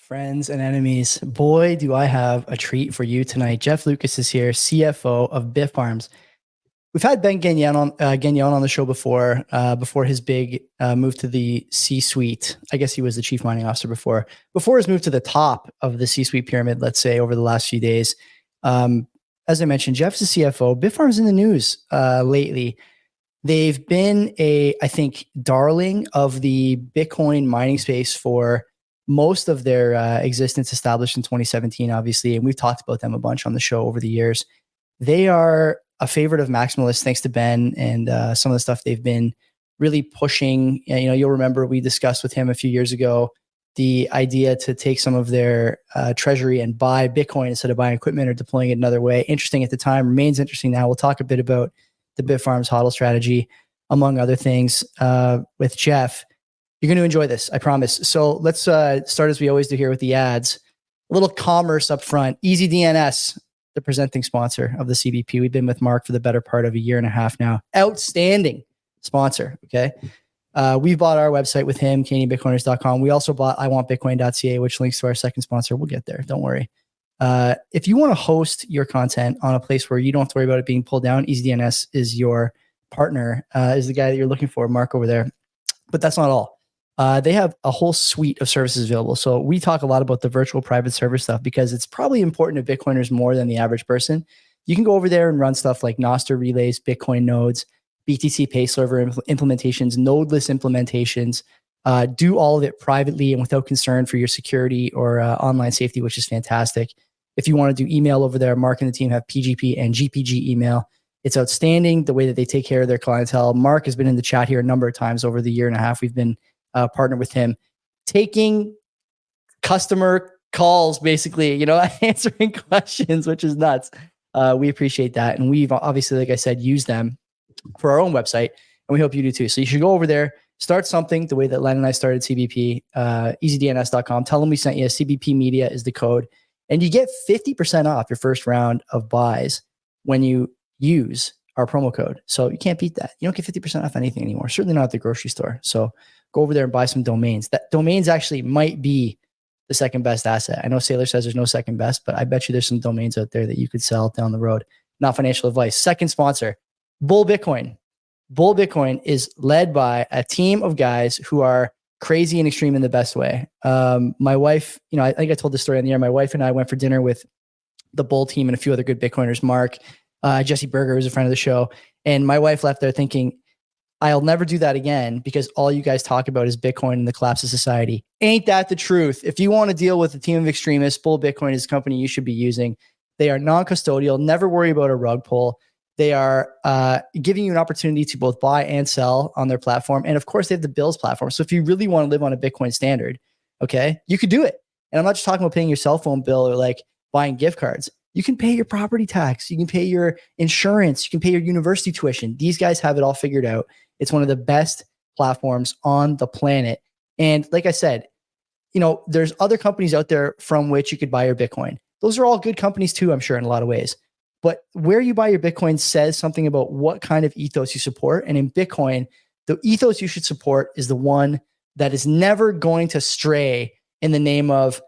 Friends and enemies, boy, do I have a treat for you tonight. Jeff Lucas is here, CFO of Bitfarms. We've had Ben Gagnon on the show before his big move to the C-suite. I guess he was the chief mining officer before his move to the top of the C-suite pyramid, let's say, over the last few days. As I mentioned, Jeff's the CFO. Bitfarms in the news lately. They've been I think, darling of the Bitcoin mining space for most of their existence, established in 2017, obviously, and we've talked about them a bunch on the show over the years. They are a favorite of maximalists, thanks to Ben and some of the stuff they've been really pushing. You'll remember we discussed with him a few years ago the idea to take some of their treasury and buy Bitcoin instead of buying equipment or deploying it another way. Interesting at the time, remains interesting now. We'll talk a bit about the Bitfarms HODL strategy, among other things, with Jeff. You're going to enjoy this, I promise. So let's start as we always do here with the ads. A little commerce up front. EasyDNS, the presenting sponsor of the CBP. We've been with Mark for the better part of a year and a half now. Outstanding sponsor, okay? We've bought our website with him, CanadianBitcoiners.com. We also bought iwantbitcoin.ca, which links to our second sponsor. We'll get there, don't worry. If you want to host your content on a place where you don't have to worry about it being pulled down, EasyDNS is your partner, is the guy that you're looking for, Mark over there. But that's not all. They have a whole suite of services available. So we talk a lot about the virtual private server stuff because it's probably important to Bitcoiners more than the average person. You can go over there and run stuff like Nostr relays, Bitcoin nodes, BTC Pay server implementations, nodeless implementations, do all of it privately and without concern for your security or online safety, which is fantastic. If you want to do email over there, Mark and the team have PGP and GPG email. It's outstanding the way that they take care of their clientele. Mark has been in the chat here a number of times over the year and a half we've been partnered with him, taking customer calls, basically, answering questions, which is nuts. We appreciate that. And we've obviously, like I said, used them for our own website, and we hope you do too. So you should go over there, start something the way that Len and I started CBP, easydns.com. Tell them we sent you. CBP Media is the code. And you get 50% off your first round of buys when you use our promo code. So you can't beat that. You don't get 50% off anything anymore. Certainly not at the grocery store. So go over there and buy some domains. That domains actually might be the second best asset. I know Sailor says there's no second best, but I bet you there's some domains out there that you could sell down the road. Not financial advice. Second sponsor, Bull Bitcoin. Bull Bitcoin is led by a team of guys who are crazy and extreme in the best way. My wife, I think I told this story on the air. My wife and I went for dinner with the Bull team and a few other good Bitcoiners, Mark, Jesse Berger, who's a friend of the show. And my wife left there thinking, I'll never do that again because all you guys talk about is Bitcoin and the collapse of society. Ain't that the truth? If you want to deal with a team of extremists, Bull Bitcoin is a company you should be using. They are non-custodial. Never worry about a rug pull. They are giving you an opportunity to both buy and sell on their platform. And of course, they have the bills platform. So if you really want to live on a Bitcoin standard, okay, you could do it. And I'm not just talking about paying your cell phone bill or like buying gift cards. You can pay your property tax. You can pay your insurance. You can pay your university tuition. These guys have it all figured out. It's one of the best platforms on the planet. And like I said, there's other companies out there from which you could buy your Bitcoin. Those are all good companies too, I'm sure, in a lot of ways. But where you buy your Bitcoin says something about what kind of ethos you support. And in Bitcoin, the ethos you should support is the one that is never going to stray in the name of,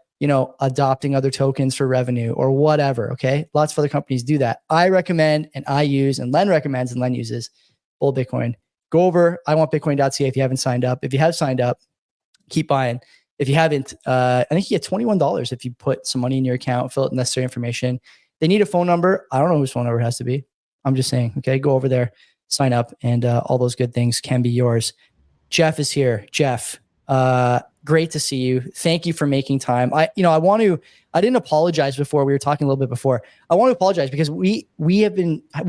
adopting other tokens for revenue or whatever. Okay. Lots of other companies do that. I recommend and I use and Len recommends and Len uses Bull Bitcoin. Go over iwantbitcoin.ca if you haven't signed up. If you have signed up, keep buying. If you haven't, I think you get $21 if you put some money in your account, fill out the necessary information. They need a phone number. I don't know whose phone number it has to be. I'm just saying, okay, go over there, sign up, and all those good things can be yours. Jeff is here. Jeff, great to see you. Thank you for making time. I didn't apologize before. We were talking a little bit before. I want to apologize because we've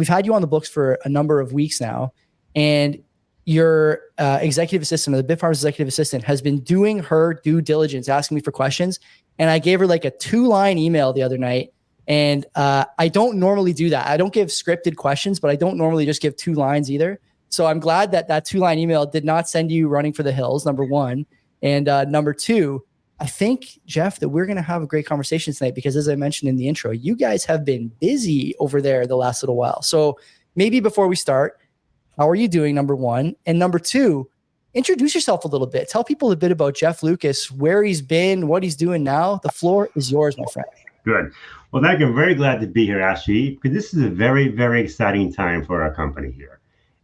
had you on the books for a number of weeks now, and your executive assistant, or the Bitfarms executive assistant, has been doing her due diligence, asking me for questions. And I gave her like a 2-line email the other night. And I don't normally do that. I don't give scripted questions, but I don't normally just give 2 lines either. So I'm glad that 2-line email did not send you running for the hills, number one. And number two, I think, Jeff, that we're going to have a great conversation tonight because, as I mentioned in the intro, you guys have been busy over there the last little while. So maybe before we start, how are you doing, number one? And number two, introduce yourself a little bit. Tell people a bit about Jeff Lucas, where he's been, what he's doing now. The floor is yours, my friend. Good. Well, thank you. I'm very glad to be here, Ashley, because this is a very, very exciting time for our company here.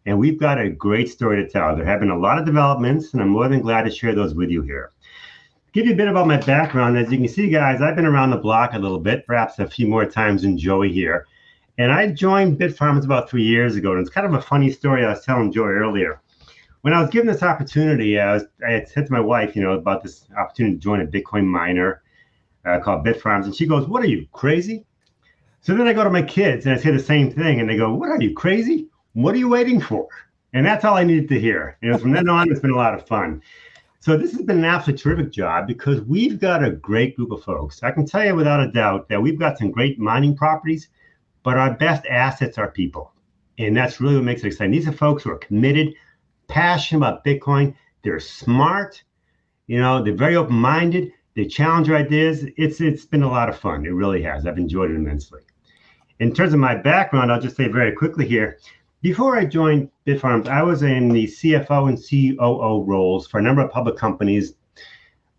And we've got a great story to tell. There have been a lot of developments, and I'm more than glad to share those with you here. To give you a bit about my background, as you can see, guys, I've been around the block a little bit, perhaps a few more times than Joey here. And I joined Bitfarms about 3 years ago. And it's kind of a funny story I was telling Joey earlier. When I was given this opportunity, I had said to my wife, about this opportunity to join a Bitcoin miner called Bitfarms. And she goes, "What are you, crazy?" So then I go to my kids and I say the same thing. And they go, "What are you, crazy? What are you waiting for?" And that's all I needed to hear. From then on, it's been a lot of fun. So this has been an absolutely terrific job because we've got a great group of folks. I can tell you without a doubt that we've got some great mining properties, but our best assets are people. And that's really what makes it exciting. These are folks who are committed, passionate about Bitcoin. They're smart, they're very open-minded. They challenge our ideas. It's been a lot of fun. It really has. I've enjoyed it immensely. In terms of my background, I'll just say very quickly here, before I joined Bitfarms, I was in the CFO and COO roles for a number of public companies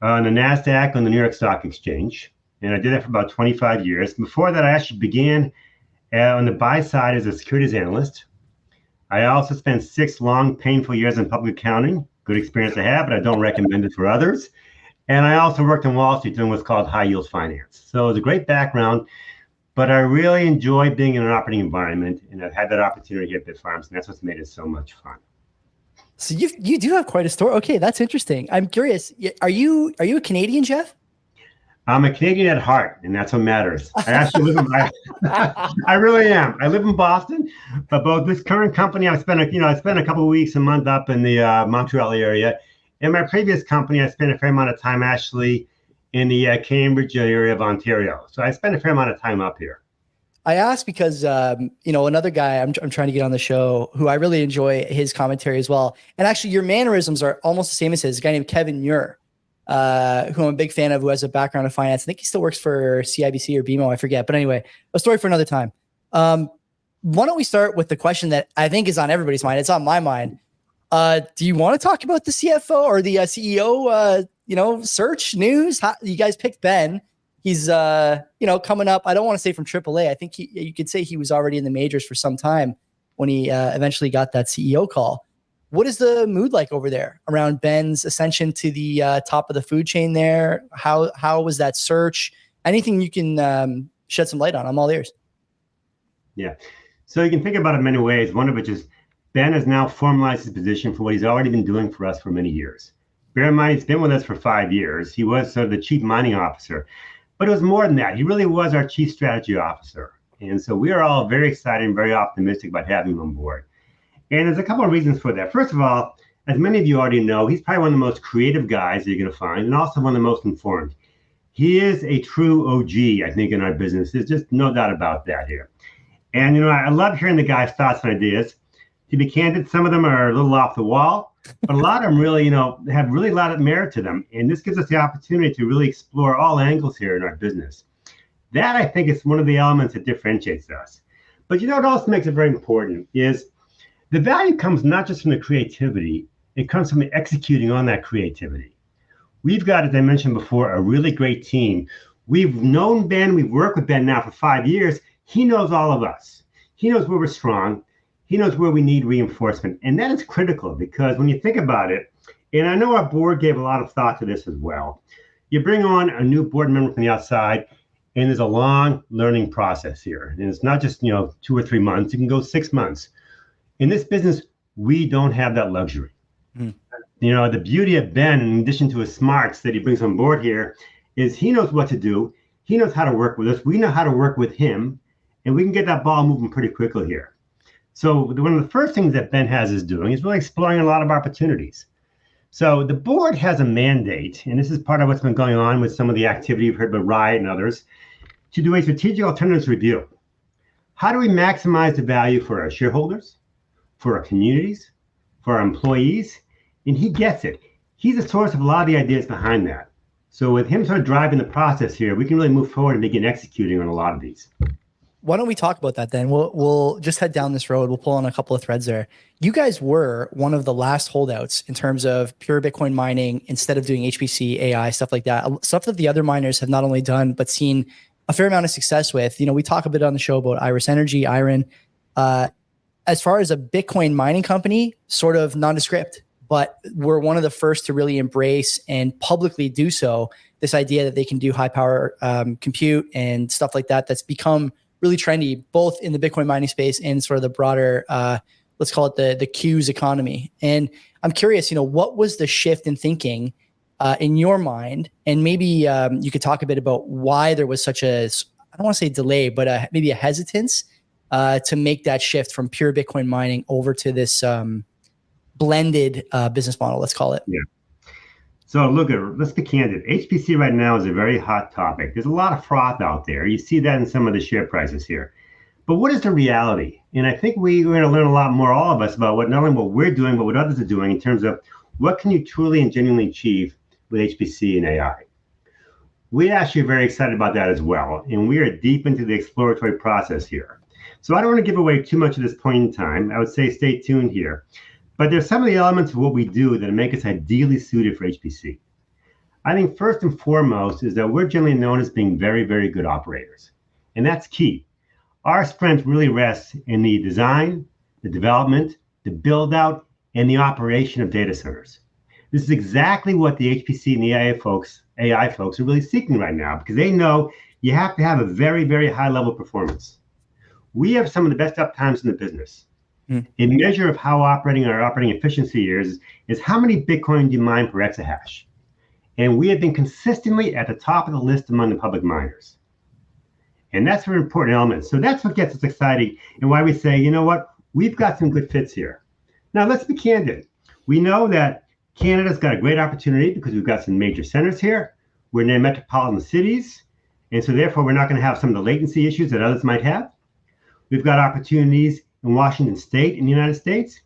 on the NASDAQ, on the New York Stock Exchange. And I did that for about 25 years. Before that, I actually began on the buy side as a securities analyst. I also spent 6 long, painful years in public accounting. Good experience to have, but I don't recommend it for others. And I also worked on Wall Street doing what's called high yield finance. So it was a great background, but I really enjoy being in an operating environment. And I've had that opportunity here at Bitfarms, and that's what's made it so much fun. So you do have quite a story. Okay, that's interesting. I'm curious. Are you a Canadian, Jeff? I'm a Canadian at heart, and that's what matters. I actually live in I really am. I live in Boston, but both this current company, I spent a couple of weeks, a month up in the Montreal area. In my previous company, I spent a fair amount of time actually in the Cambridge area of Ontario. So I spent a fair amount of time up here. I asked because, another guy I'm trying to get on the show who I really enjoy his commentary as well. And actually your mannerisms are almost the same as his, a guy named Kevin Muir, who I'm a big fan of, who has a background in finance. I think he still works for CIBC or BMO. I forget. But anyway, a story for another time. Why don't we start with the question that I think is on everybody's mind? It's on my mind. Do you want to talk about the CFO or the CEO, search news? You guys picked Ben. He's, coming up. I don't want to say from AAA. I think you could say he was already in the majors for some time when he eventually got that CEO call. What is the mood like over there around Ben's ascension to the top of the food chain there? How was that search? Anything you can shed some light on? I'm all ears. Yeah. So you can think about it many ways. One of which is Ben has now formalized his position for what he's already been doing for us for many years. Bear in mind, he's been with us for 5 years. He was sort of the chief mining officer, but it was more than that. He really was our chief strategy officer. And so we are all very excited and very optimistic about having him on board. And there's a couple of reasons for that. First of all, as many of you already know, he's probably one of the most creative guys that you're going to find, and also one of the most informed. He is a true OG, I think, in our business. There's just no doubt about that here. And, I love hearing the guy's thoughts and ideas. To be candid, some of them are a little off the wall, but a lot of them really, have really a lot of merit to them. And this gives us the opportunity to really explore all angles here in our business. That, I think, is one of the elements that differentiates us. But what also makes it very important is the value comes not just from the creativity, it comes from executing on that creativity. We've got, as I mentioned before, a really great team. We've known Ben, we've worked with Ben now for 5 years. He knows all of us. He knows where we're strong. He knows where we need reinforcement. And that is critical because when you think about it, and I know our board gave a lot of thought to this as well, you bring on a new board member from the outside, and there's a long learning process here. And it's not just, 2 or 3 months. It can go 6 months. In this business, we don't have that luxury. The beauty of Ben, in addition to his smarts that he brings on board here, is he knows what to do. He knows how to work with us. We know how to work with him. And we can get that ball moving pretty quickly here. So one of the first things that Ben is doing is really exploring a lot of opportunities. So the board has a mandate, and this is part of what's been going on with some of the activity you've heard about Riot and others, to do a strategic alternatives review. How do we maximize the value for our shareholders, for our communities, for our employees? And he gets it. He's the source of a lot of the ideas behind that. So with him sort of driving the process here, we can really move forward and begin executing on a lot of these. Why don't we talk about that then? We'll just head down this road. We'll pull on a couple of threads there. You guys were one of the last holdouts in terms of pure Bitcoin mining instead of doing HPC, AI, stuff like that. Stuff that the other miners have not only done, but seen a fair amount of success with. We talk a bit on the show about Iris Energy, Iron. As far as a Bitcoin mining company, sort of nondescript, but we're one of the first to really embrace and publicly do so, this idea that they can do high power compute and stuff like that. That's become really trendy, both in the Bitcoin mining space and sort of the broader, let's call it the Qs economy. And I'm curious, what was the shift in thinking in your mind? And maybe you could talk a bit about why there was such a, I don't want to say delay, but maybe a hesitance to make that shift from pure Bitcoin mining over to this blended business model, let's call it. Yeah. So let's be candid. HPC right now is a very hot topic. There's a lot of froth out there. You see that in some of the share prices here. But what is the reality? And I think we're going to learn a lot more, all of us, about not only what we're doing, but what others are doing in terms of what can you truly and genuinely achieve with HPC and AI. We actually are very excited about that as well. And we are deep into the exploratory process here. So I don't want to give away too much at this point in time. I would say stay tuned here. But there's some of the elements of what we do that make us ideally suited for HPC. I think first and foremost is that we're generally known as being very, very good operators. And that's key. Our strength really rests in the design, the development, the build out, and the operation of data centers. This is exactly what the HPC and the AI folks are really seeking right now, because they know you have to have a very, very high level of performance. We have some of the best uptimes in the business. A measure of how our operating efficiency is how many Bitcoin do you mine per exahash. And we have been consistently at the top of the list among the public miners. And that's an important element. So that's what gets us excited and why we say, you know what, we've got some good fits here. Now, let's be candid. We know that Canada's got a great opportunity because we've got some major centers here. We're near metropolitan cities. And so therefore, we're not going to have some of the latency issues that others might have. We've got opportunities in Washington State in the United States,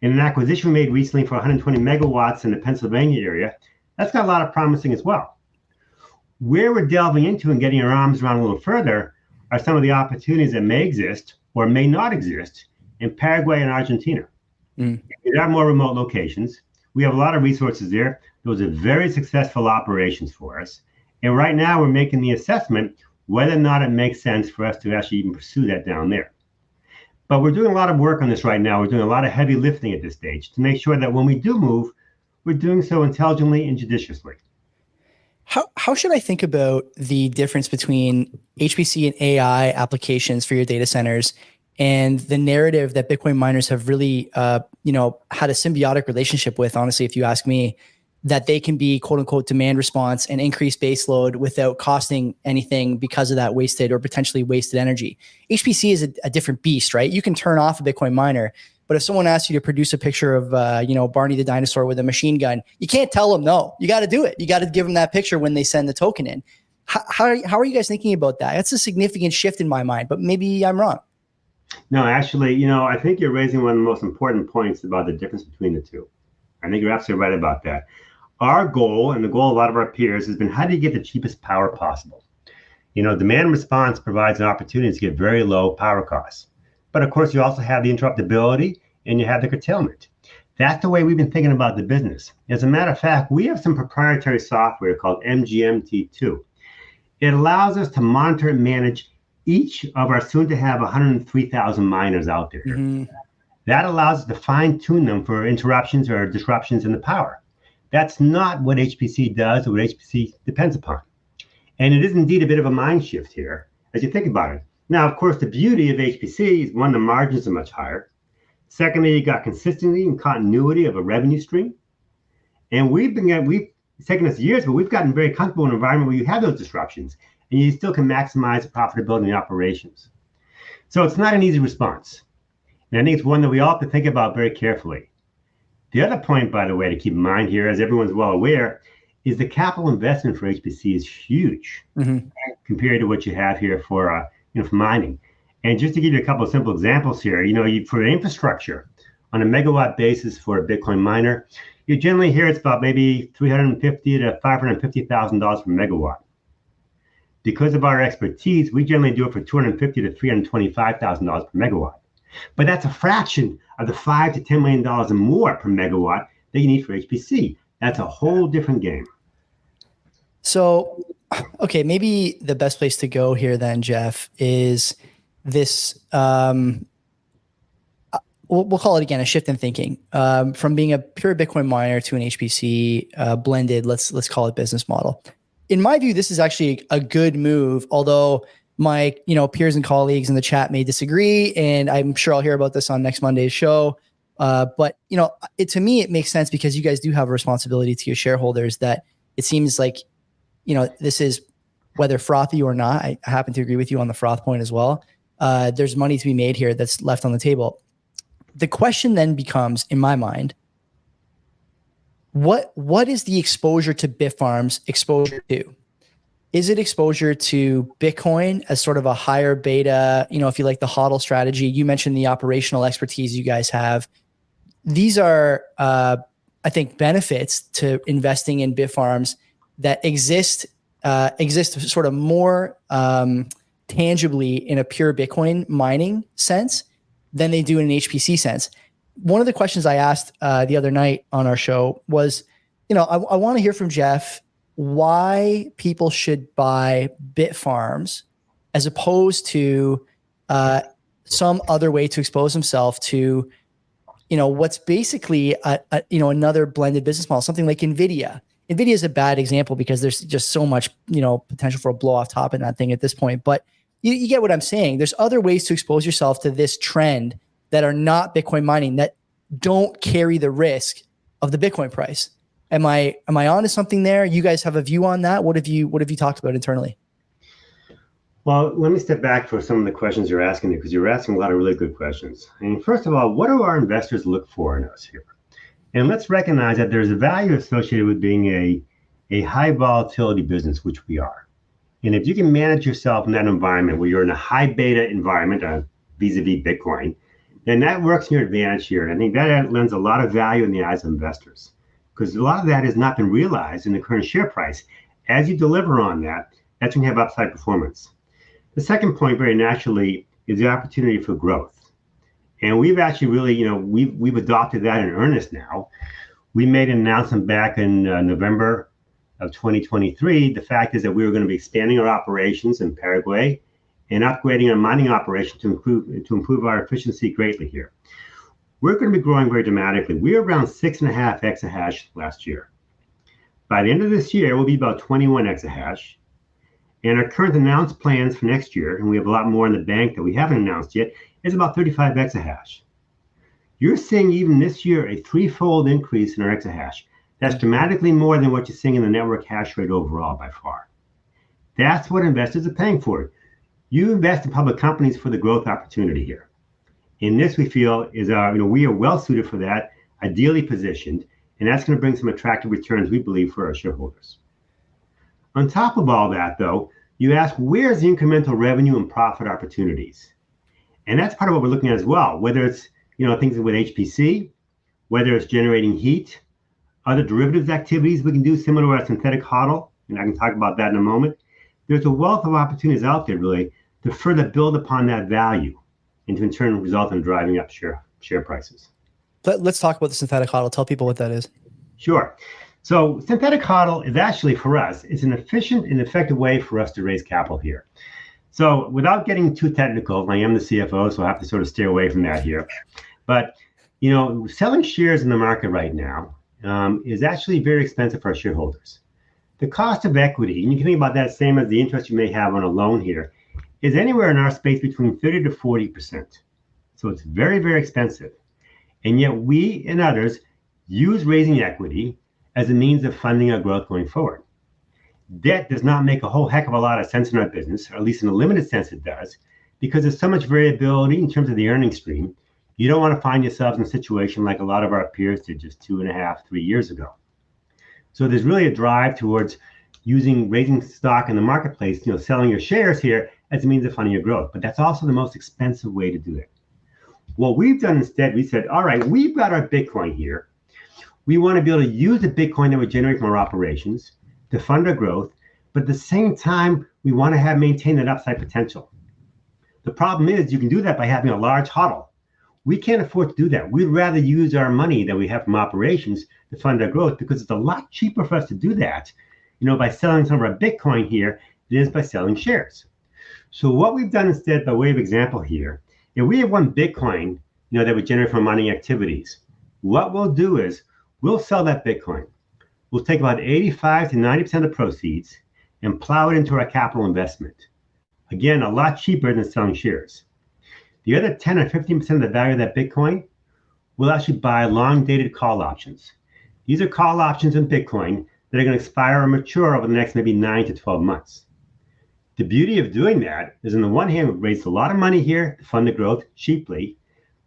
and an acquisition we made recently for 120 megawatts in the Pennsylvania area. That's got a lot of promising as well. Where we're delving into and getting our arms around a little further are some of the opportunities that may exist or may not exist in Paraguay and Argentina. There are more remote locations. We have a lot of resources there. Those are very successful operations for us. And right now we're making the assessment whether or not it makes sense for us to actually even pursue that down there. But we're doing a lot of work on this right now. We're doing a lot of heavy lifting at this stage to make sure that when we do move, we're doing so intelligently and judiciously. How should I think about the difference between HPC and AI applications for your data centers and the narrative that Bitcoin miners have really, had a symbiotic relationship with, honestly, if you ask me, that they can be quote unquote demand response and increase base load without costing anything because of that wasted or potentially wasted energy. HPC is a different beast, right? You can turn off a Bitcoin miner, but if someone asks you to produce a picture of, Barney the dinosaur with a machine gun, you can't tell them no. You got to do it. You got to give them that picture when they send the token in. How are you guys thinking about that? That's a significant shift in my mind, but maybe I'm wrong. No, actually, I think you're raising one of the most important points about the difference between the two. I think you're absolutely right about that. Our goal, and the goal of a lot of our peers, has been how do you get the cheapest power possible? Demand response provides an opportunity to get very low power costs. But of course, you also have the interruptibility and you have the curtailment. That's the way we've been thinking about the business. As a matter of fact, we have some proprietary software called MGMT2. It allows us to monitor and manage each of our soon to have 103,000 miners out there. That allows us to fine tune them for interruptions or disruptions in the power. That's not what HPC does or what HPC depends upon. And it is indeed a bit of a mind shift here as you think about it. Now, of course, the beauty of HPC is one, the margins are much higher. Secondly, you got consistency and continuity of a revenue stream. And we've taken us years, but we've gotten very comfortable in an environment where you have those disruptions and you still can maximize the profitability in the operations. So it's not an easy response. And I think it's one that we all have to think about very carefully. The other point, by the way, to keep in mind here, as everyone's well aware, is the capital investment for HPC is huge compared to what you have here for mining. And just to give you a couple of simple examples here, for infrastructure on a megawatt basis for a Bitcoin miner, you generally hear it's about maybe $350,000 to $550,000 per megawatt. Because of our expertise, we generally do it for $250,000 to $325,000 per megawatt. But that's a fraction of the $5 to $10 million and more per megawatt that you need for HPC. That's a whole different game. So, okay, maybe the best place to go here then, Jeff, is this, we'll call it again, a shift in thinking, from being a pure Bitcoin miner to an HPC blended, let's call it business model. In my view, this is actually a good move, although my peers and colleagues in the chat may disagree, and I'm sure I'll hear about this on next Monday's show. But to me, it makes sense because you guys do have a responsibility to your shareholders that it seems like, this is, whether frothy or not, I happen to agree with you on the froth point as well. There's money to be made here that's left on the table. The question then becomes, in my mind, what is the exposure to Bitfarms exposure to? Is it exposure to Bitcoin as sort of a higher beta, if you like the HODL strategy? You mentioned the operational expertise you guys have. These are, I think, benefits to investing in Bitfarms that exist sort of more tangibly in a pure Bitcoin mining sense than they do in an HPC sense. One of the questions I asked the other night on our show was, I want to hear from Jeff why people should buy Bitfarms as opposed to some other way to expose himself to, what's basically another blended business model, something like NVIDIA. NVIDIA is a bad example because there's just so much, potential for a blow off top in that thing at this point. But you get what I'm saying. There's other ways to expose yourself to this trend that are not Bitcoin mining, that don't carry the risk of the Bitcoin price. Am I onto something there? You guys have a view on that? What have you talked about internally? Well, let me step back for some of the questions you're asking me, because you're asking a lot of really good questions. I mean, first of all, what do our investors look for in us here? And let's recognize that there's a value associated with being a high volatility business, which we are. And if you can manage yourself in that environment where you're in a high beta environment vis-a-vis Bitcoin, then that works in your advantage here. And I think that lends a lot of value in the eyes of investors, because a lot of that has not been realized in the current share price. As you deliver on that, that's when you have upside performance. The second point, very naturally, is the opportunity for growth. And we've actually really, we've adopted that in earnest now. We made an announcement back in November of 2023. The fact is that we were going to be expanding our operations in Paraguay and upgrading our mining operation to improve our efficiency greatly here. We're going to be growing very dramatically. We were around 6.5 exahash last year. By the end of this year, we'll be about 21 exahash. And our current announced plans for next year, and we have a lot more in the bank that we haven't announced yet, is about 35 exahash. You're seeing even this year a threefold increase in our exahash. That's dramatically more than what you're seeing in the network hash rate overall by far. That's what investors are paying for. You invest in public companies for the growth opportunity here. And this, we feel, is we are well suited for that, ideally positioned, and that's going to bring some attractive returns, we believe, for our shareholders. On top of all that, though, you ask, where's the incremental revenue and profit opportunities? And that's part of what we're looking at as well, whether it's things with HPC, whether it's generating heat, other derivatives activities we can do similar to our synthetic HODL, and I can talk about that in a moment. There's a wealth of opportunities out there, really, to further build upon that value and to in turn result in driving up share prices. Let's talk about the synthetic HODL. Tell people what that is. Sure. So synthetic HODL is actually, for us, it's an efficient and effective way for us to raise capital here. So without getting too technical, I am the CFO, so I have to sort of stay away from that here. But, selling shares in the market right now is actually very expensive for our shareholders. The cost of equity, and you can think about that same as the interest you may have on a loan here, is anywhere in our space between 30 to 40%. So it's very, very expensive. And yet we and others use raising equity as a means of funding our growth going forward. Debt does not make a whole heck of a lot of sense in our business, or at least in a limited sense it does, because there's so much variability in terms of the earnings stream. You don't want to find yourselves in a situation like a lot of our peers did just 2.5, 3 years ago. So there's really a drive towards raising stock in the marketplace, selling your shares here as a means of funding your growth. But that's also the most expensive way to do it. What we've done instead, we said, all right, we've got our Bitcoin here. We want to be able to use the Bitcoin that we generate from our operations to fund our growth, but at the same time, we want to maintain that upside potential. The problem is you can do that by having a large HODL. We can't afford to do that. We'd rather use our money that we have from operations to fund our growth because it's a lot cheaper for us to do that, by selling some of our Bitcoin here than it is by selling shares. So what we've done instead, by way of example here, if we have one Bitcoin, that we generate from mining activities, what we'll do is we'll sell that Bitcoin. We'll take about 85 to 90% of the proceeds and plow it into our capital investment. Again, a lot cheaper than selling shares. The other 10 or 15% of the value of that Bitcoin will actually buy long-dated call options. These are call options in Bitcoin that are going to expire or mature over the next maybe 9 to 12 months. The beauty of doing that is, on the one hand, we've raised a lot of money here to fund the growth cheaply,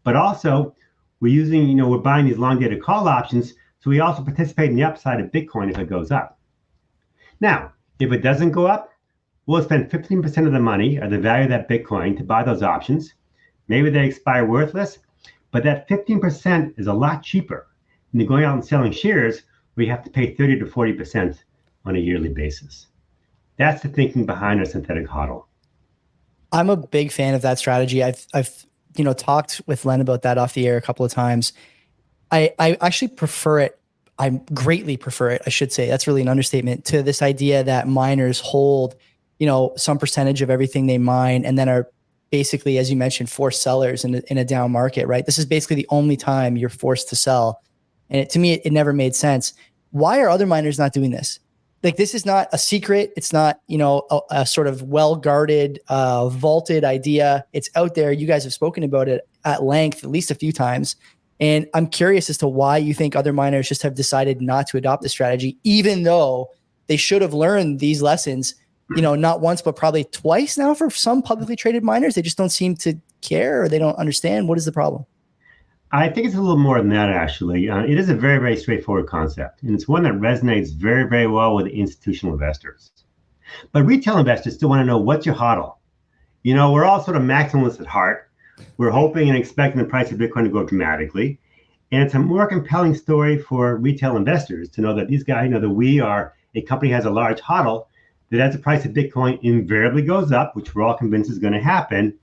but also we're buying these long-dated call options, so we also participate in the upside of Bitcoin if it goes up. Now, if it doesn't go up, we'll spend 15% of the money or the value of that Bitcoin to buy those options. Maybe they expire worthless, but that 15% is a lot cheaper than going out and selling shares where you have to pay 30 to 40% on a yearly basis. That's the thinking behind our synthetic HODL. I'm a big fan of that strategy. I've talked with Len about that off the air a couple of times. I actually prefer it. I greatly prefer it, I should say. That's really an understatement, to this idea that miners hold, some percentage of everything they mine and then are basically, as you mentioned, forced sellers in a down market, right? This is basically the only time you're forced to sell. And to me, it never made sense. Why are other miners not doing this? Like, this is not a secret. It's not, a sort of well-guarded, vaulted idea. It's out there. You guys have spoken about it at length, at least a few times. And I'm curious as to why you think other miners just have decided not to adopt this strategy, even though they should have learned these lessons, not once, but probably twice now for some publicly traded miners. They just don't seem to care, or they don't understand. What is the problem? I think it's a little more than that, actually. It is a very, very straightforward concept, and it's one that resonates very, very well with institutional investors. But retail investors still want to know, what's your HODL? We're all sort of maximalists at heart. We're hoping and expecting the price of Bitcoin to go dramatically. And it's a more compelling story for retail investors to know that these guys know that we are a company has a large HODL, that as the price of Bitcoin invariably goes up, which we're all convinced is going to happen,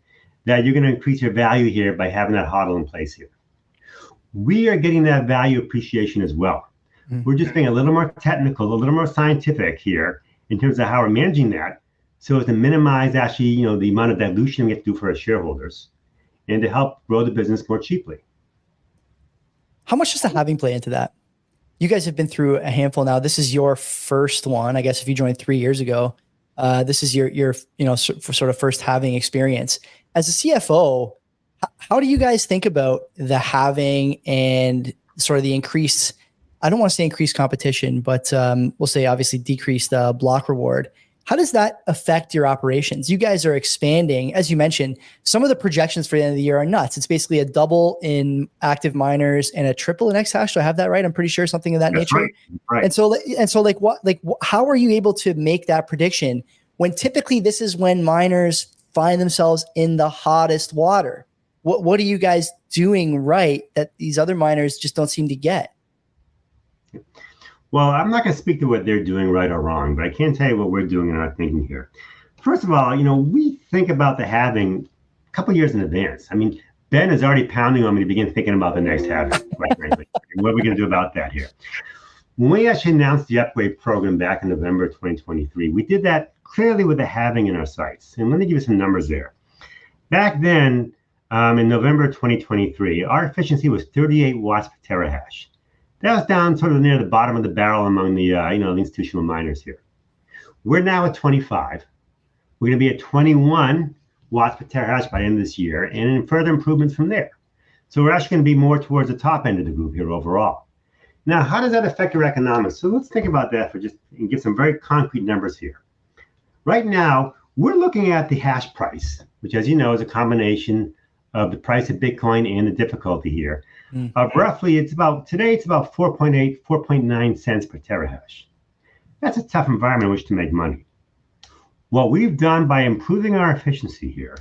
that you're going to increase your value here by having that HODL in place here. We are getting that value appreciation as well. Mm-hmm. We're just being a little more technical, a little more scientific here in terms of how we're managing that, so as to minimize actually, the amount of dilution we have to do for our shareholders and to help grow the business more cheaply. How much does the halving play into that? You guys have been through a handful now. This is your first one, I guess, if you joined 3 years ago. This is your sort of first halving experience. As a CFO, how do you guys think about the halving and sort of the increased, I don't want to say increased competition, but we'll say obviously decreased block reward? How does that affect your operations? You guys are expanding. As you mentioned, some of the projections for the end of the year are nuts. It's basically a double in active miners and a triple in exahash. Do I have that right? I'm pretty sure something of that That's nature. Right. And so how are you able to make that prediction when typically this is when miners find themselves in the hottest water? What are you guys doing right that these other miners just don't seem to get? Well, I'm not going to speak to what they're doing right or wrong, but I can tell you what we're doing and our thinking here. First of all, we think about the halving a couple of years in advance. I mean, Ben is already pounding on me to begin thinking about the next halving, quite frankly. What are we going to do about that here? When we actually announced the upgrade program back in November 2023, we did that clearly with the halving in our sights. And let me give you some numbers there. Back then, in November 2023, our efficiency was 38 watts per terahash. That was down sort of near the bottom of the barrel among the the institutional miners here. We're now at 25. We're going to be at 21 watts per terahash by the end of this year, and in further improvements from there. So we're actually going to be more towards the top end of the group here overall. Now, how does that affect your economics? So let's think about that and give some very concrete numbers here. Right now, we're looking at the hash price, which, as you know, is a combination of the price of Bitcoin and the difficulty here. Roughly, today it's about 4.9 cents per terahash. That's a tough environment in which to make money. What we've done by improving our efficiency here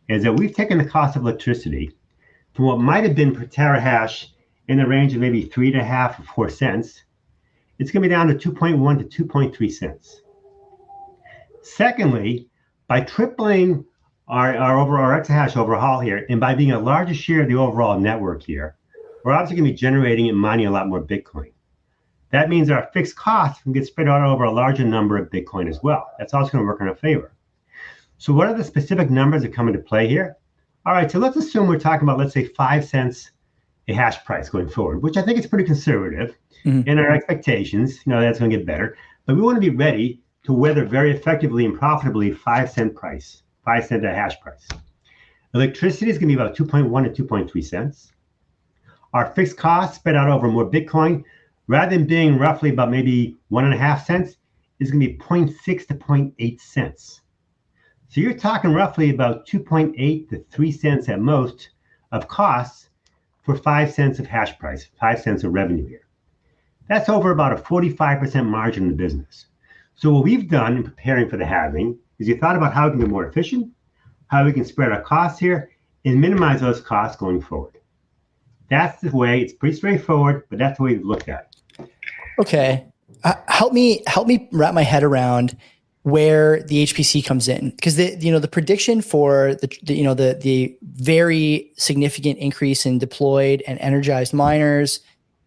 is that we've taken the cost of electricity from what might have been per terahash in the range of maybe 3.5 or 4 cents. It's going to be down to 2.1 to 2.3 cents. Secondly, by tripling our exahash overhaul here, and by being a larger share of the overall network here, we're obviously going to be generating and mining a lot more Bitcoin. That means our fixed costs can get spread out over a larger number of Bitcoin as well. That's also going to work in our favor. So what are the specific numbers that come into play here? All right, so let's assume we're talking about, let's say, 5 cents a hash price going forward, which I think is pretty conservative in our expectations. That's going to get better. But we want to be ready to weather very effectively and profitably 5 cent a hash price. Electricity is going to be about 2.1 to 2.3 cents. Our fixed costs spread out over more Bitcoin, rather than being roughly about maybe 1.5 cents, is going to be 0.6 to 0.8 cents. So you're talking roughly about 2.8 to 3 cents at most of costs for 5 cents of hash price, 5 cents of revenue here. That's over about a 45% margin in the business. So what we've done in preparing for the halving is you thought about how we can be more efficient, how we can spread our costs here, and minimize those costs going forward. That's the way. It's pretty straightforward, but that's the way we've looked at it. Okay. Help me wrap my head around where the HPC comes in, because the prediction for the very significant increase in deployed and energized miners,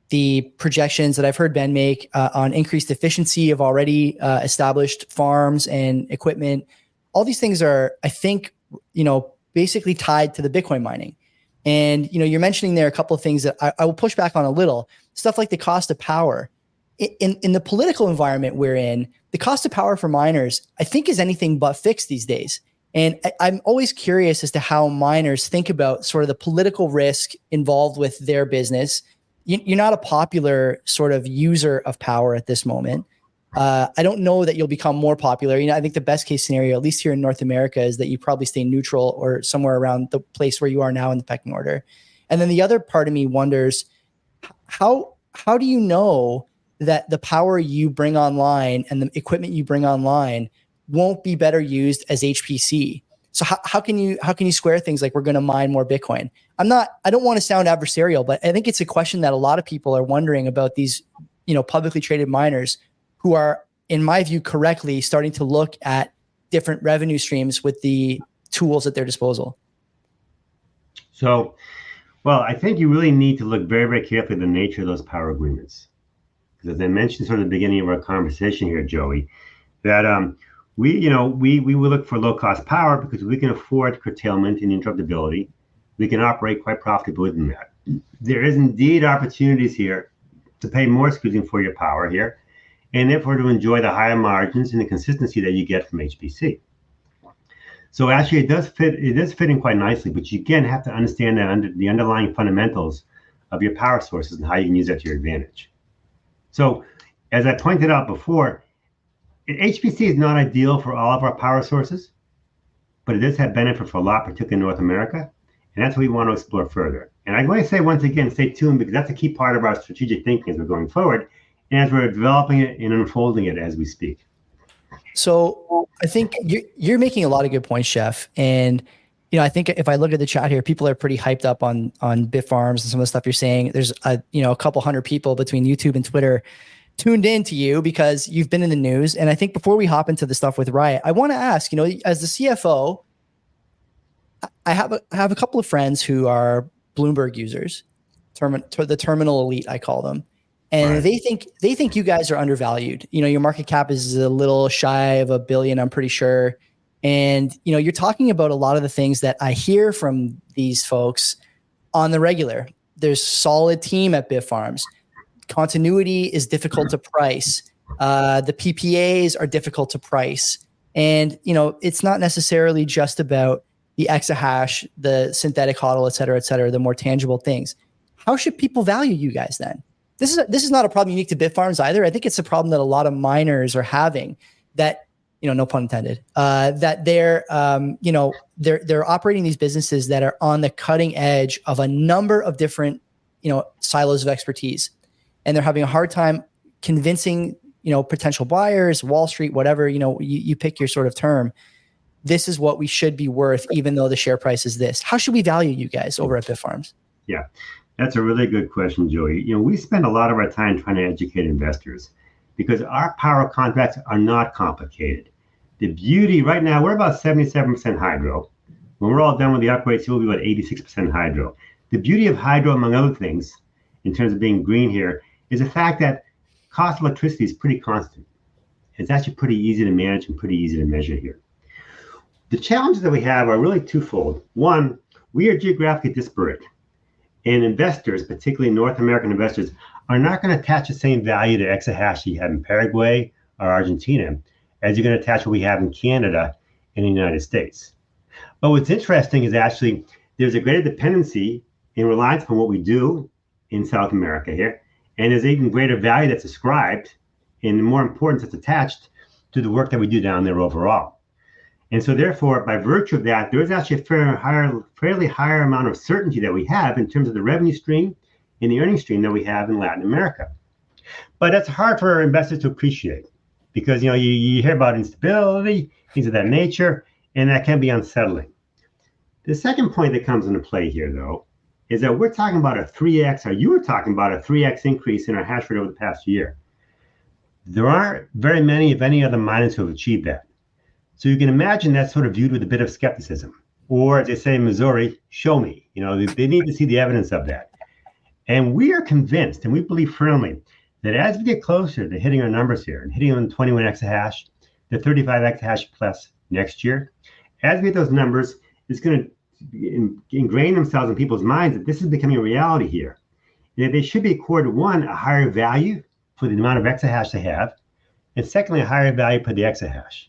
the projections that I've heard Ben make on increased efficiency of already established farms and equipment, all these things are, I think, basically tied to the Bitcoin mining. And you're mentioning there a couple of things that I will push back on a little. Stuff like the cost of power. In the political environment we're in, the cost of power for miners, I think, is anything but fixed these days. And I'm always curious as to how miners think about sort of the political risk involved with their business. You're not a popular sort of user of power at this moment. I don't know that you'll become more popular. I think the best case scenario, at least here in North America, is that you probably stay neutral or somewhere around the place where you are now in the pecking order. And then the other part of me wonders, how do you know that the power you bring online and the equipment you bring online won't be better used as HPC? So how can you square things like we're going to mine more Bitcoin? I don't want to sound adversarial, but I think it's a question that a lot of people are wondering about these, publicly traded miners who are, in my view, correctly starting to look at different revenue streams with the tools at their disposal. So, well, I think you really need to look very, very carefully at the nature of those power agreements. Because as I mentioned sort of at the beginning of our conversation here, Joey, that we will look for low-cost power because we can afford curtailment and interruptibility. We can operate quite profitably within that. There is indeed opportunities here to pay more, for your power here, and therefore to enjoy the higher margins and the consistency that you get from HPC. So actually, it does fit in quite nicely, but you again have to understand that the underlying fundamentals of your power sources and how you can use that to your advantage. So, as I pointed out before, HPC is not ideal for all of our power sources, but it does have benefit for a lot, particularly in North America, and that's what we want to explore further. And I'm going to say once again, stay tuned, because that's a key part of our strategic thinking as we're going forward, and as we're developing it and unfolding it as we speak. So I think you're making a lot of good points, Jeff. And I think if I look at the chat here, people are pretty hyped up on Bitfarms and some of the stuff you're saying. There's a couple hundred people between YouTube and Twitter tuned in to you because you've been in the news. And I think before we hop into the stuff with Riot, I want to ask, as the CFO, I have a couple of friends who are Bloomberg users, the terminal elite, I call them. And right. they think you guys are undervalued. Your market cap is a little shy of $1 billion, I'm pretty sure. And you're talking about a lot of the things that I hear from these folks on the regular. There's solid team at Bitfarms. Continuity is difficult to price. The PPAs are difficult to price. And it's not necessarily just about the exahash, the synthetic HODL, et cetera, the more tangible things. How should people value you guys then? This is not a problem unique to Bitfarms either. I think it's a problem that a lot of miners are having that, no pun intended, that they're operating these businesses that are on the cutting edge of a number of different, silos of expertise. And they're having a hard time convincing, potential buyers, Wall Street, whatever, you pick your sort of term. This is what we should be worth, even though the share price is this. How should we value you guys over at Bitfarms? Yeah. That's a really good question, Joey. We spend a lot of our time trying to educate investors because our power contracts are not complicated. The beauty right now, we're about 77% hydro. When we're all done with the upgrades, we'll be about 86% hydro. The beauty of hydro, among other things, in terms of being green here, is the fact that cost of electricity is pretty constant. It's actually pretty easy to manage and pretty easy to measure here. The challenges that we have are really twofold. One, we are geographically disparate, and investors, particularly North American investors, are not going to attach the same value to exahash you have in Paraguay or Argentina as you're going to attach what we have in Canada and the United States. But what's interesting is actually there's a greater dependency and reliance on what we do in South America here, and there's even greater value that's ascribed and more importance that's attached to the work that we do down there overall. And so therefore, by virtue of that, there's actually a fairly higher amount of certainty that we have in terms of the revenue stream and the earnings stream that we have in Latin America. But that's hard for investors to appreciate because you hear about instability, things of that nature, and that can be unsettling. The second point that comes into play here, though, is that we're talking about a 3x, or you were talking about a 3x increase in our hash rate over the past year. There aren't very many, if any, other miners who have achieved that. So you can imagine that's sort of viewed with a bit of skepticism. Or as they say in Missouri, show me. They need to see the evidence of that. And we are convinced, and we believe firmly, that as we get closer to hitting our numbers here and hitting on 21 exahash, the 35 exahash plus next year, as we get those numbers, it's going to ingrain themselves in people's minds that this is becoming a reality here. And that they should be accorded, one, a higher value for the amount of exahash they have, and secondly, a higher value per the exahash.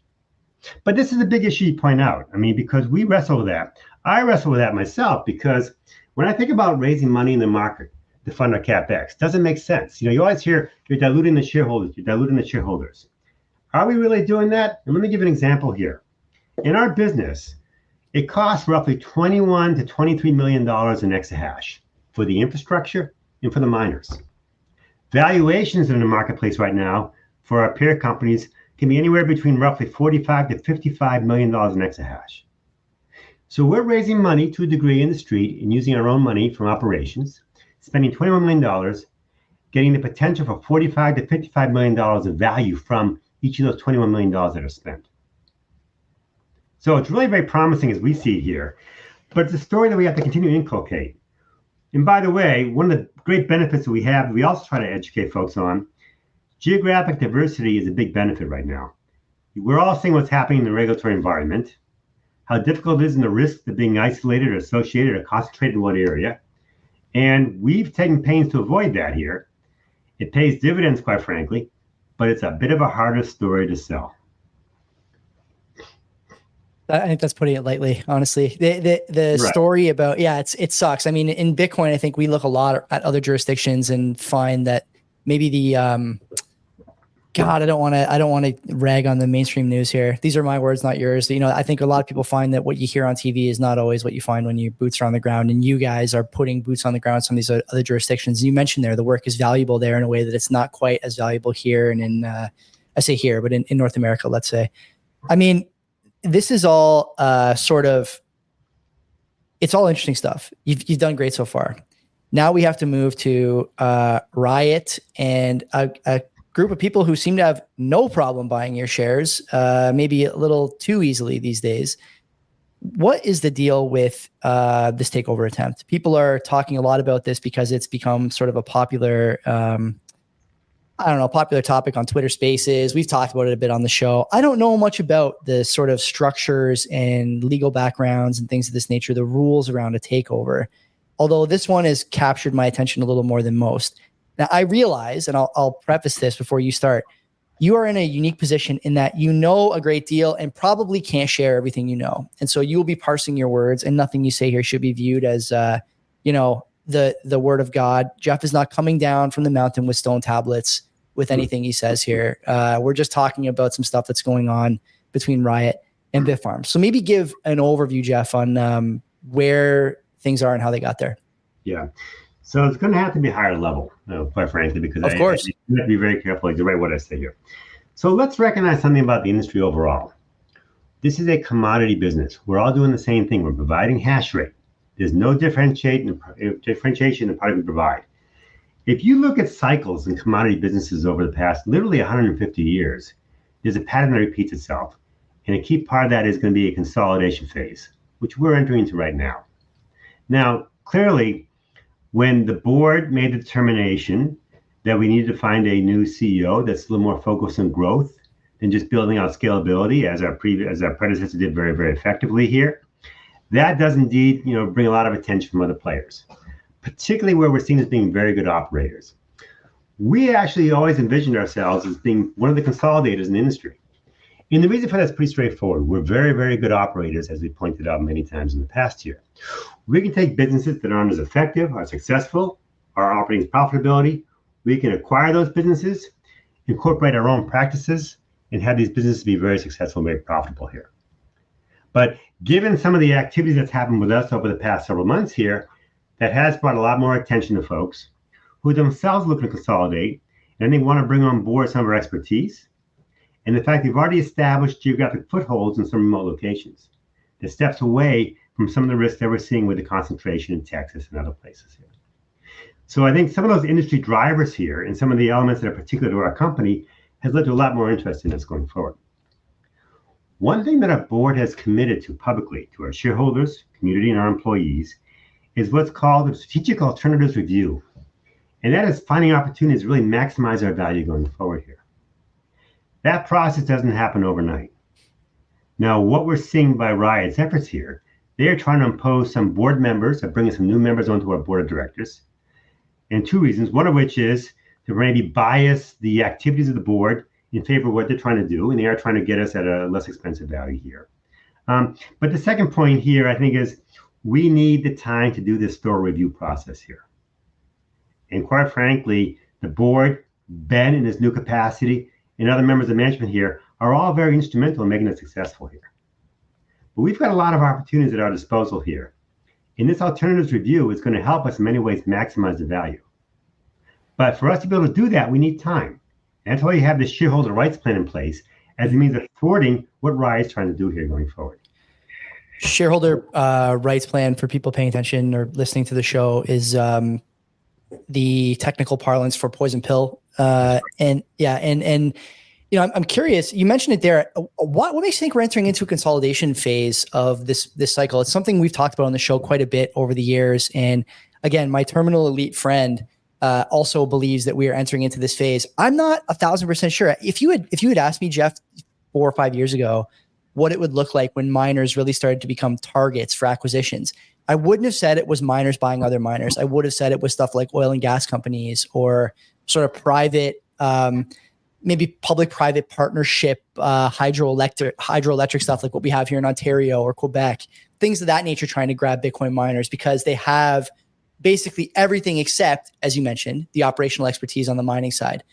But this is a big issue you point out. Because we wrestle with that. I wrestle with that myself because when I think about raising money in the market to fund our CapEx, doesn't make sense. You always hear you're diluting the shareholders. Are we really doing that? And let me give an example here. In our business, it costs roughly $21 to $23 million in exahash for the infrastructure and for the miners. Valuations in the marketplace right now for our peer companies can be anywhere between roughly $45 to $55 million in exahash. So we're raising money to a degree in the street and using our own money from operations, spending $21 million, getting the potential for $45 to $55 million of value from each of those $21 million that are spent. So it's really very promising as we see it here, but it's a story that we have to continue to inculcate. And by the way, one of the great benefits that we have, we also try to educate folks on, geographic diversity is a big benefit right now. We're all seeing what's happening in the regulatory environment, how difficult it is and the risks of being isolated or associated or concentrated in one area. And we've taken pains to avoid that here. It pays dividends, quite frankly, but it's a bit of a harder story to sell. I think that's putting it lightly, honestly. The Right. story about, it sucks. In Bitcoin, I think we look a lot at other jurisdictions and find that maybe the, I don't want to rag on the mainstream news here. These are my words, not yours. I think a lot of people find that what you hear on TV is not always what you find when your boots are on the ground, and you guys are putting boots on the ground in some of these other jurisdictions. You mentioned there, the work is valuable there in a way that it's not quite as valuable here. And in, I say here, but in North America, let's say, this is all it's all interesting stuff. You've done great so far. Now we have to move to Riot and a group of people who seem to have no problem buying your shares, maybe a little too easily these days. What is the deal with this takeover attempt? People are talking a lot about this because it's become sort of a popular popular topic on Twitter Spaces. We've talked about it a bit on the show. I don't know much about the sort of structures and legal backgrounds and things of this nature, the rules around a takeover, although this one has captured my attention a little more than most. Now, I realize, and I'll preface this before you start, you are in a unique position in that you know a great deal and probably can't share everything you know. And so you will be parsing your words, and nothing you say here should be viewed as, the word of God. Jeff is not coming down from the mountain with stone tablets with anything he says here. We're just talking about some stuff that's going on between Riot and Bitfarms. So maybe give an overview, Jeff, on where things are and how they got there. Yeah. So it's going to have to be higher level, quite frankly, because of course, you have to be very careful to write what I say here. So let's recognize something about the industry overall. This is a commodity business. We're all doing the same thing. We're providing hash rate. There's no differentiation in the product we provide. If you look at cycles in commodity businesses over the past literally 150 years, there's a pattern that repeats itself. And a key part of that is going to be a consolidation phase, which we're entering into right now. Now, clearly, when the board made the determination that we needed to find a new CEO that's a little more focused on growth than just building out scalability, as our predecessor did very, very effectively here, that does indeed, bring a lot of attention from other players, particularly where we're seen as being very good operators. We actually always envisioned ourselves as being one of the consolidators in the industry. And the reason for that is pretty straightforward. We're very, very good operators, as we pointed out many times in the past year. We can take businesses that aren't as effective, are successful, are operating profitability. We can acquire those businesses, incorporate our own practices, and have these businesses be very successful and very profitable here. But given some of the activities that's happened with us over the past several months here, that has brought a lot more attention to folks who themselves look to consolidate, and they want to bring on board some of our expertise. And the fact they've already established geographic footholds in some remote locations. The steps away from some of the risks that we're seeing with the concentration in Texas and other places here. So I think some of those industry drivers here and some of the elements that are particular to our company has led to a lot more interest in us going forward. One thing that our board has committed to publicly to our shareholders, community, and our employees is what's called a strategic alternatives review. And that is finding opportunities to really maximize our value going forward here. That process doesn't happen overnight. Now, what we're seeing by Riot's efforts here, they are trying to impose some board members, or bringing some new members onto our board of directors. And two reasons, one of which is to maybe bias the activities of the board in favor of what they're trying to do, and they are trying to get us at a less expensive value here. But the second point here, I think, is we need the time to do this thorough review process here. And quite frankly, the board, Ben in his new capacity, and other members of management here are all very instrumental in making us successful here. But we've got a lot of opportunities at our disposal here. And this alternatives review is going to help us in many ways maximize the value. But for us to be able to do that, we need time. And that's why you have the shareholder rights plan in place as a means of thwarting what Riot is trying to do here going forward. Shareholder rights plan, for people paying attention or listening to the show, is the technical parlance for poison pill. I'm curious. You mentioned it there. What makes you think we're entering into a consolidation phase of this cycle? It's something we've talked about on the show quite a bit over the years. And again, my terminal elite friend also believes that we are entering into this phase. I'm not 1,000% sure. If you had asked me, Jeff, 4 or 5 years ago, what it would look like when miners really started to become targets for acquisitions, I wouldn't have said it was miners buying other miners. I would have said it was stuff like oil and gas companies or sort of private, maybe public-private partnership, hydroelectric stuff like what we have here in Ontario or Quebec, things of that nature, trying to grab Bitcoin miners because they have basically everything except, as you mentioned, the operational expertise on the mining side.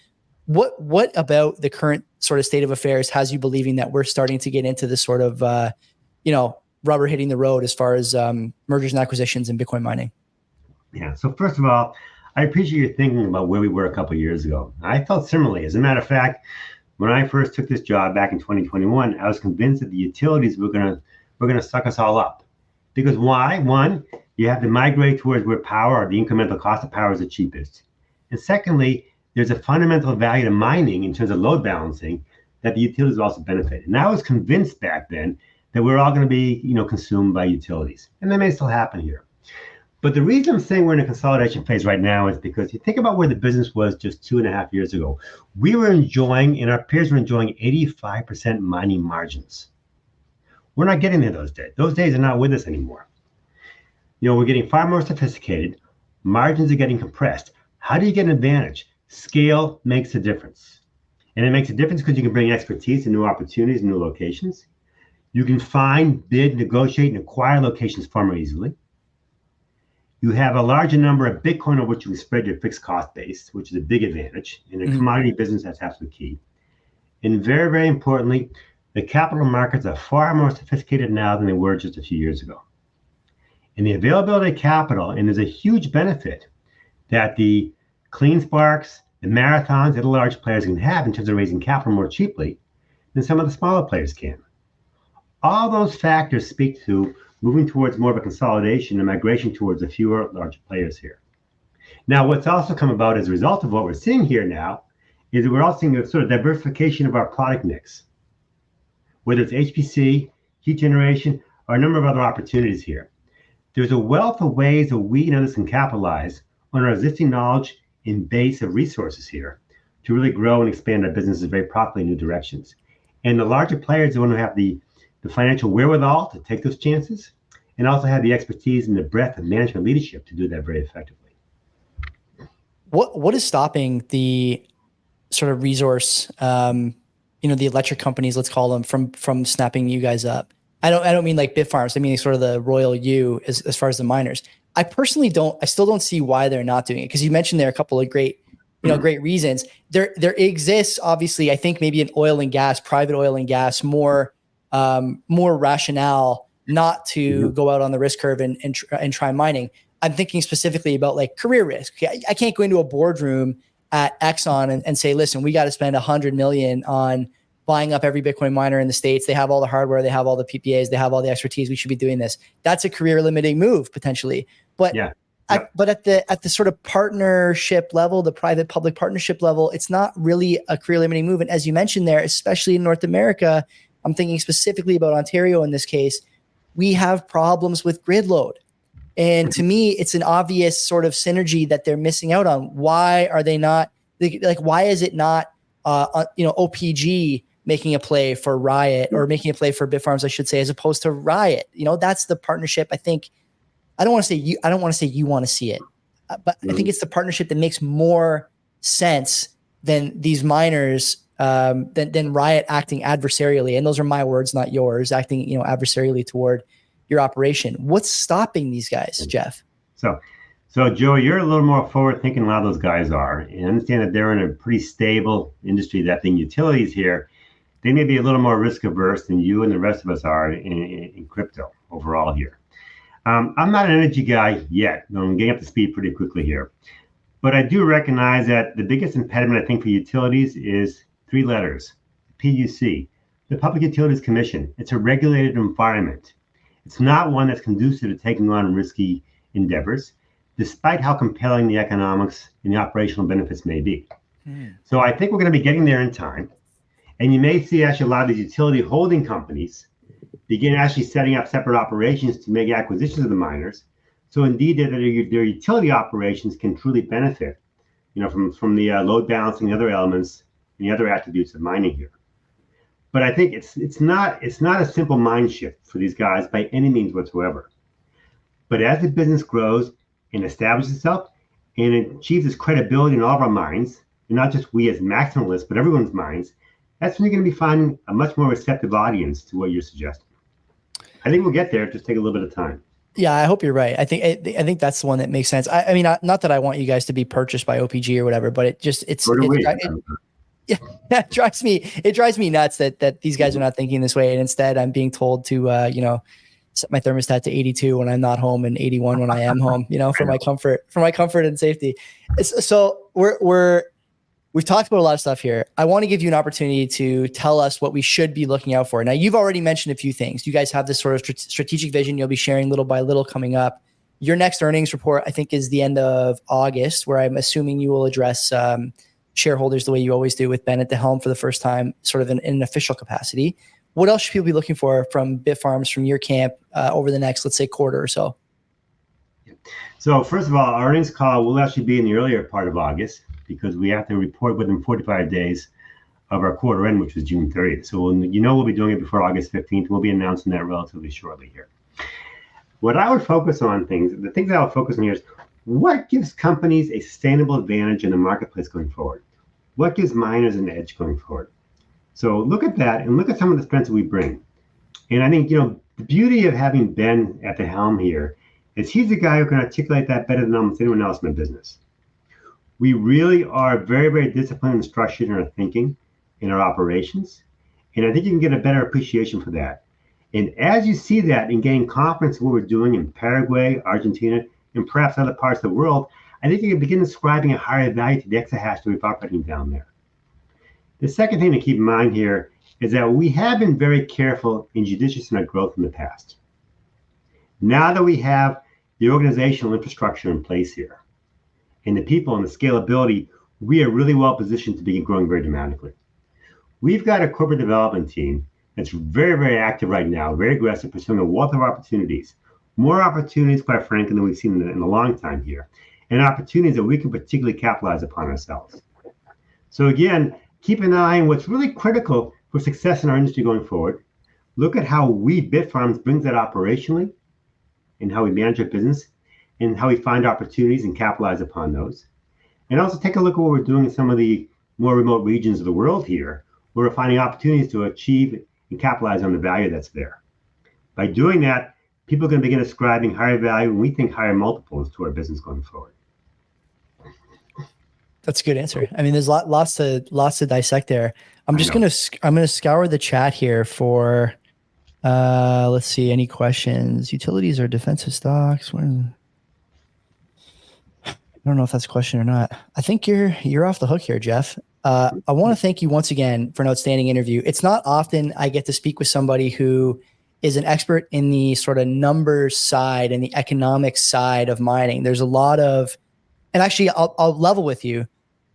What about the current sort of state of affairs has you believing that we're starting to get into this sort of, rubber hitting the road as far as mergers and acquisitions in Bitcoin mining? Yeah. So first of all, I appreciate you thinking about where we were a couple of years ago. I felt similarly. As a matter of fact, when I first took this job back in 2021, I was convinced that the utilities were gonna suck us all up. Because why? One, you have to migrate towards where power or the incremental cost of power is the cheapest. And secondly, there's a fundamental value to mining in terms of load balancing that the utilities also benefit. And I was convinced back then that we're all going to be, consumed by utilities. And that may still happen here. But the reason I'm saying we're in a consolidation phase right now is because you think about where the business was just 2.5 years ago. We were enjoying, and our peers were enjoying, 85% mining margins. We're not getting there those days. Those days are not with us anymore. We're getting far more sophisticated. Margins are getting compressed. How do you get an advantage? Scale makes a difference. And it makes a difference because you can bring expertise to new opportunities, new locations. You can find, bid, negotiate, and acquire locations far more easily. You have a larger number of Bitcoin on which you can spread your fixed cost base, which is a big advantage. In a commodity business, that's absolutely key. And very, very importantly, the capital markets are far more sophisticated now than they were just a few years ago. And the availability of capital, and there's a huge benefit that the Clean Sparks, the Marathons, and the large players can have in terms of raising capital more cheaply than some of the smaller players can. All those factors speak to moving towards more of a consolidation and migration towards a fewer larger players here. Now, what's also come about as a result of what we're seeing here now is that we're also seeing a sort of diversification of our product mix. whether it's HPC, heat generation, or a number of other opportunities here. There's a wealth of ways that we and others can capitalize on our existing knowledge and base of resources here to really grow and expand our businesses very profitably in new directions. And the larger players are going to have the financial wherewithal to take those chances and also have the expertise and the breadth of management leadership to do that very effectively. What is stopping the sort of resource, the electric companies, let's call them, from snapping you guys up? I don't mean like Bitfarms. I mean sort of the royal you as far as the miners. I still don't see why they're not doing it, because you mentioned there are a couple of great reasons. There exists, obviously, I think maybe in oil and gas, private oil and gas, more rationale not to go out on the risk curve and try mining. I'm thinking specifically about like career risk. I can't go into a boardroom at Exxon and say, listen, we got to spend $100 million on buying up every Bitcoin miner in the States. They have all the hardware, they have all the PPAs, they have all the expertise. We should be doing this. That's a career limiting move potentially. But at the sort of partnership level, the private public partnership level, it's not really a career limiting move. And as you mentioned there, especially in North America, I'm thinking specifically about Ontario in this case, we have problems with grid load. And to me, it's an obvious sort of synergy that they're missing out on. Why are they not why is it not OPG making a play for Riot, or making a play for Bitfarms, I should say, as opposed to Riot? That's the partnership. I think I don't want to say you want to see it, but I think it's the partnership that makes more sense than these miners, than Riot acting adversarially. And those are my words, not yours, acting adversarially toward your operation. What's stopping these guys, Jeff? So Joe, you're a little more forward thinking than a lot of those guys are, and understand that they're in a pretty stable industry, that being utilities here. They may be a little more risk averse than you and the rest of us are in crypto overall here. I'm not an energy guy yet. I'm getting up to speed pretty quickly here. But I do recognize that the biggest impediment, I think, for utilities is 3 letters, PUC, the Public Utilities Commission. It's a regulated environment. It's not one that's conducive to taking on risky endeavors, despite how compelling the economics and the operational benefits may be. So I think we're going to be getting there in time. And you may see actually a lot of these utility holding companies begin actually setting up separate operations to make acquisitions of the miners. So indeed, their utility operations can truly benefit, from the load balancing, other elements, and the other attributes of mining here. But I think it's not a simple mind shift for these guys by any means whatsoever. But as the business grows and establishes itself and it achieves its credibility in all of our minds, and not just we as maximalists, but everyone's minds, that's when you're going to be finding a much more receptive audience to what you're suggesting. I think we'll get there. Just take a little bit of time. Yeah, I hope you're right. I think that's the one that makes sense. I mean, not that I want you guys to be purchased by OPG or whatever, but it drives me nuts that these guys are not thinking this way, and instead I'm being told to set my thermostat to 82 when I'm not home and 81 when I am home. For my comfort and safety. So we've talked about a lot of stuff here. I want to give you an opportunity to tell us what we should be looking out for. Now, you've already mentioned a few things. You guys have this sort of strategic vision you'll be sharing little by little coming up. Your next earnings report, I think, is the end of August, where I'm assuming you will address shareholders the way you always do, with Ben at the helm for the first time, sort of in an official capacity. What else should people be looking for from Bitfarms, from your camp, over the next, let's say, quarter or so? So first of all, our earnings call will actually be in the earlier part of August, because we have to report within 45 days of our quarter end, which was June 30th. So we'll be doing it before August 15th. We'll be announcing that relatively shortly here. What I would focus on the things I would focus on here is what gives companies a sustainable advantage in the marketplace going forward? What gives miners an edge going forward? So look at that and look at some of the strengths that we bring. And I think, the beauty of having Ben at the helm here is he's the guy who can articulate that better than almost anyone else in the business. We really are very, very disciplined and structured in our thinking, in our operations. And I think you can get a better appreciation for that. And as you see that and gain confidence in what we're doing in Paraguay, Argentina, and perhaps other parts of the world, I think you can begin ascribing a higher value to the exahash that we're operating down there. The second thing to keep in mind here is that we have been very careful and judicious in our growth in the past. Now that we have the organizational infrastructure in place here, and the people and the scalability, we are really well positioned to begin growing very dramatically. We've got a corporate development team It's very, very active right now, very aggressive, pursuing a wealth of opportunities. More opportunities, quite frankly, than we've seen in a long time here, and opportunities that we can particularly capitalize upon ourselves. So again, keep an eye on what's really critical for success in our industry going forward. Look at how we, Bitfarms, brings that operationally and how we manage our business and how we find opportunities and capitalize upon those. And also take a look at what we're doing in some of the more remote regions of the world here, where we're finding opportunities to achieve and capitalize on the value that's there. By doing that, people are going to begin ascribing higher value and we think higher multiples to our business going forward. That's a good answer. I mean, there's lots to dissect there. I'm gonna scour the chat here for let's see, any questions. Utilities or defensive stocks. I don't know if that's a question or not. I think you're off the hook here, Jeff. I want to thank you once again for an outstanding interview. It's not often I get to speak with somebody who is an expert in the sort of numbers side and the economic side of mining. There's a lot of, and actually I'll level with you.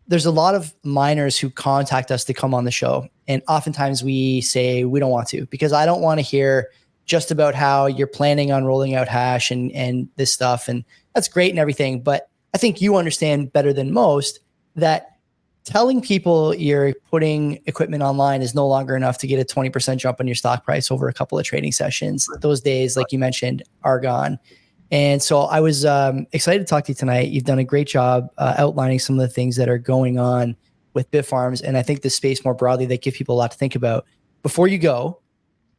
There's a lot of miners who contact us to come on the show. And oftentimes we say we don't want to, because I don't want to hear just about how you're planning on rolling out hash and this stuff. And that's great and everything. But I think you understand better than most that telling people you're putting equipment online is no longer enough to get a 20% jump in your stock price over a couple of trading sessions. Those days, like you mentioned, are gone. And so I was excited to talk to you tonight. You've done a great job outlining some of the things that are going on with Bitfarms. And I think the space more broadly, they give people a lot to think about. Before you go,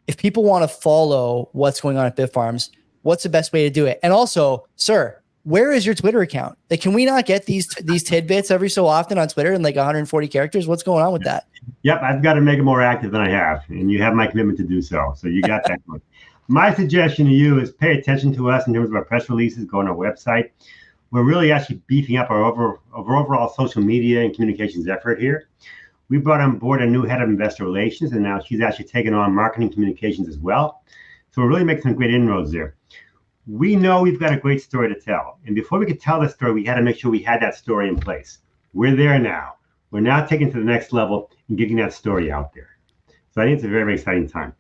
if people want to follow what's going on at Bitfarms, what's the best way to do it? And also, sir, where is your Twitter account? Like, can we not get these tidbits every so often on Twitter in like 140 characters? What's going on with that? Yep, I've got to make it more active than I have. And you have my commitment to do so. So you got that one. My suggestion to you is pay attention to us in terms of our press releases. Go on our website. We're really actually beefing up our overall social media and communications effort here. We brought on board a new head of investor relations, and now she's actually taken on marketing communications as well. So we're really making some great inroads there. We know we've got a great story to tell. And before we could tell that story, we had to make sure we had that story in place. We're there now. We're now taking it to the next level and getting that story out there. So I think it's a very, very exciting time.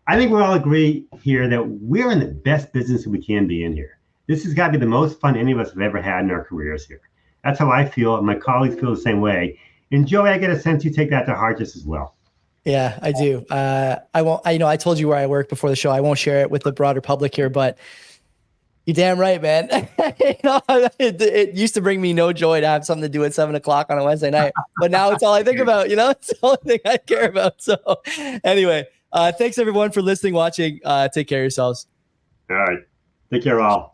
I think we all agree here that we're in the best business that we can be in here. This has got to be the most fun any of us have ever had in our careers here. That's how I feel, and my colleagues feel the same way. And Joey, I get a sense you take that to heart just as well. Yeah, I do. I told you where I work before the show. I won't share it with the broader public here, but you're damn right, man. It used to bring me no joy to have something to do at 7:00 on a Wednesday night, but now it's all I think about. It's the only thing I care about. So anyway, thanks everyone for listening, watching. Take care of yourselves. All right. Take care all.